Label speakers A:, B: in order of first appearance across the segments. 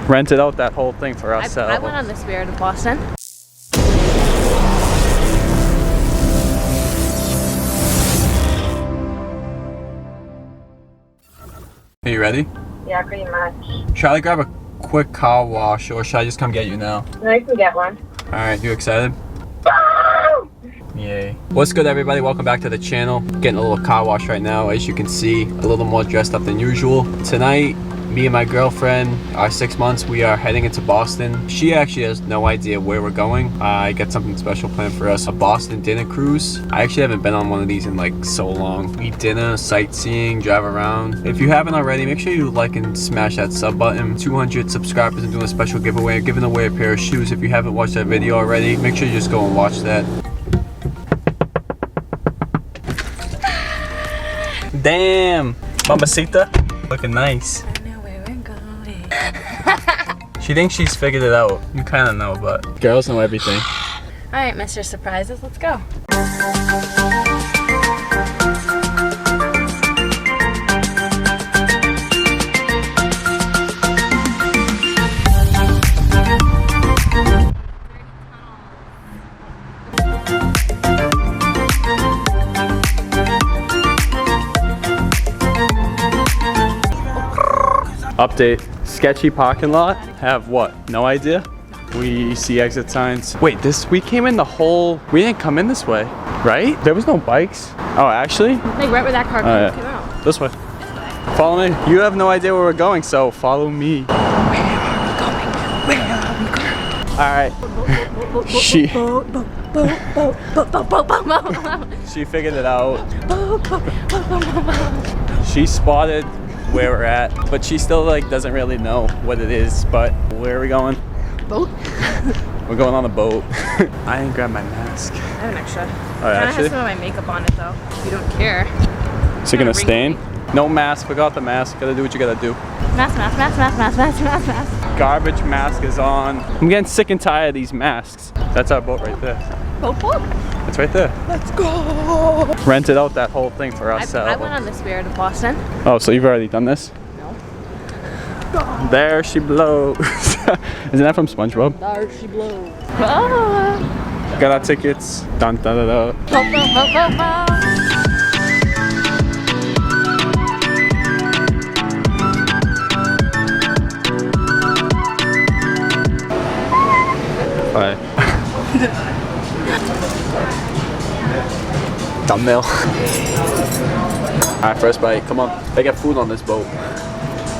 A: rented out that whole thing for us.
B: I went on the Spirit of Boston.
A: Are you ready?
C: Yeah, pretty much.
A: Should I grab a quick car wash or should I just come get you now?
C: No, you can get one.
A: Alright, you excited? Yay. What's good, everybody? Welcome back to the channel. Getting a little car wash right now. As you can see, a little more dressed up than usual. Tonight, me and my girlfriend, our 6 months, we are heading into Boston. She actually has no idea where we're going. I got something special planned for us, a Boston dinner cruise. I actually haven't been on one of these in like so long. Eat dinner, sightseeing, drive around. If you haven't already, make sure you like and smash that sub button. 200 subscribers and doing a special giveaway, giving away a pair of shoes. If you haven't watched that video already, make sure you just go and watch that. Damn, Mamacita, looking nice. She thinks she's figured it out. You kind of know, but girls know everything.
B: All right, Mr. Surprises, let's go.
A: Update, sketchy parking lot. Have what? No idea? We see exit signs. Wait, we came in we didn't come in this way, right? There was no bikes. Oh, actually?
B: Like right where that car came out.
A: This way. Follow me. You have no idea where we're going, so follow me.
B: Where are we going? Where are we going?
A: All right. She figured it out. She spotted where we're at, but she still like doesn't really know what it is. But where are we going?
B: Boat.
A: We're going on a boat. I didn't grab my mask.
B: I have an extra.
A: Oh,
B: Kind of
A: actually?
B: has some of my makeup on it though. You don't care.
A: Is it gonna stain? No mask. Forgot the mask. Gotta do what you gotta do.
B: Mask, mask, mask, mask, mask, mask, mask, mask.
A: Garbage mask is on. I'm getting sick and tired of these masks. That's our boat right there.
B: Boat.
A: It's right there.
B: Let's go.
A: Rented out that whole thing for us.
B: I went on the Spirit of Boston.
A: Oh, so you've already done this?
B: No.
A: There she blows. Isn't that from SpongeBob?
B: There she blows. Ah.
A: Got our tickets. Dun, da, da, da. Bye. Thumbnail. Alright, first bite. Come on. They get food on this boat.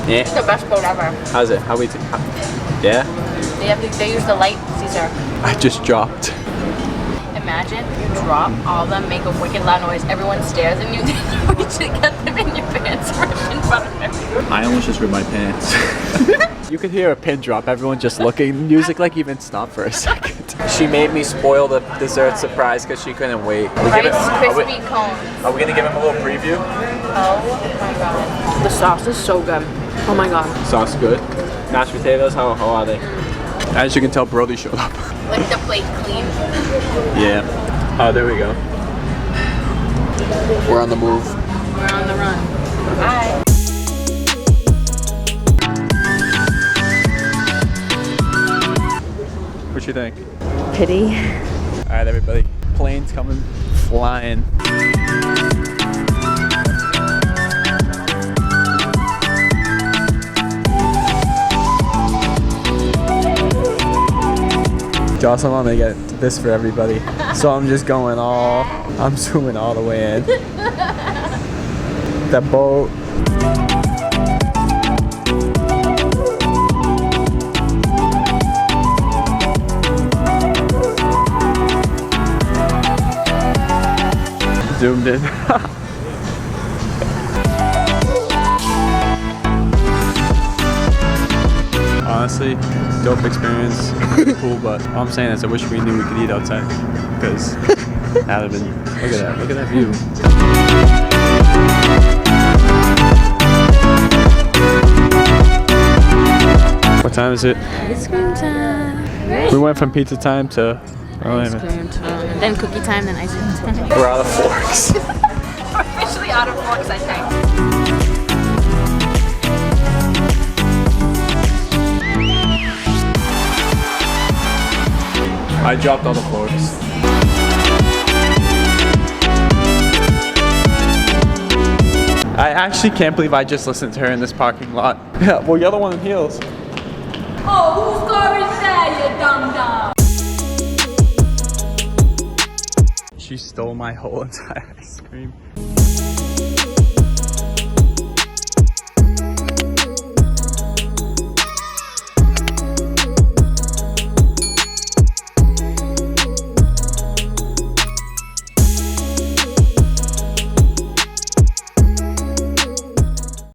A: Yeah.
B: It's the best boat ever.
A: How's it? Yeah?
B: They use the light Caesar.
A: I just dropped.
B: Imagine you drop all of them, make a wicked loud noise, everyone stares and you reach to get them in your pants right in front of everyone.
A: I almost just ripped my pants. You could hear a pin drop, everyone just looking. Music like even stopped for a second. She made me spoil the dessert surprise because she couldn't wait.
B: Rice Krispie cones.
A: Are we gonna give him a little preview?
B: Oh my god. The sauce is so good. Oh my god.
A: Sauce good. Mashed potatoes, how are they? As you can tell, Brody showed up.
B: Like the plate clean.
A: Yeah. Oh, there we go. We're on the move.
B: We're on the run. Bye.
A: What you think?
B: Pity.
A: Alright, everybody. Planes coming flying. Jocelyn wanted to get this for everybody. So I'm just I'm zooming all the way in. The boat. Zoomed in. Honestly, dope experience, cool, but all I'm saying is I wish we knew we could eat outside, because that would have been, look at that view. What time is it?
B: Ice cream time.
A: We went from pizza time to
B: Ice cream time. Then cookie time, then ice cream time.
A: We're out of forks.
B: We're officially out of forks, I think.
A: I dropped all the forks. I actually can't believe I just listened to her in this parking lot. Yeah, well, you're the one in heels.
B: Oh, whose car is that, you dum-dum?
A: She stole my whole entire ice cream.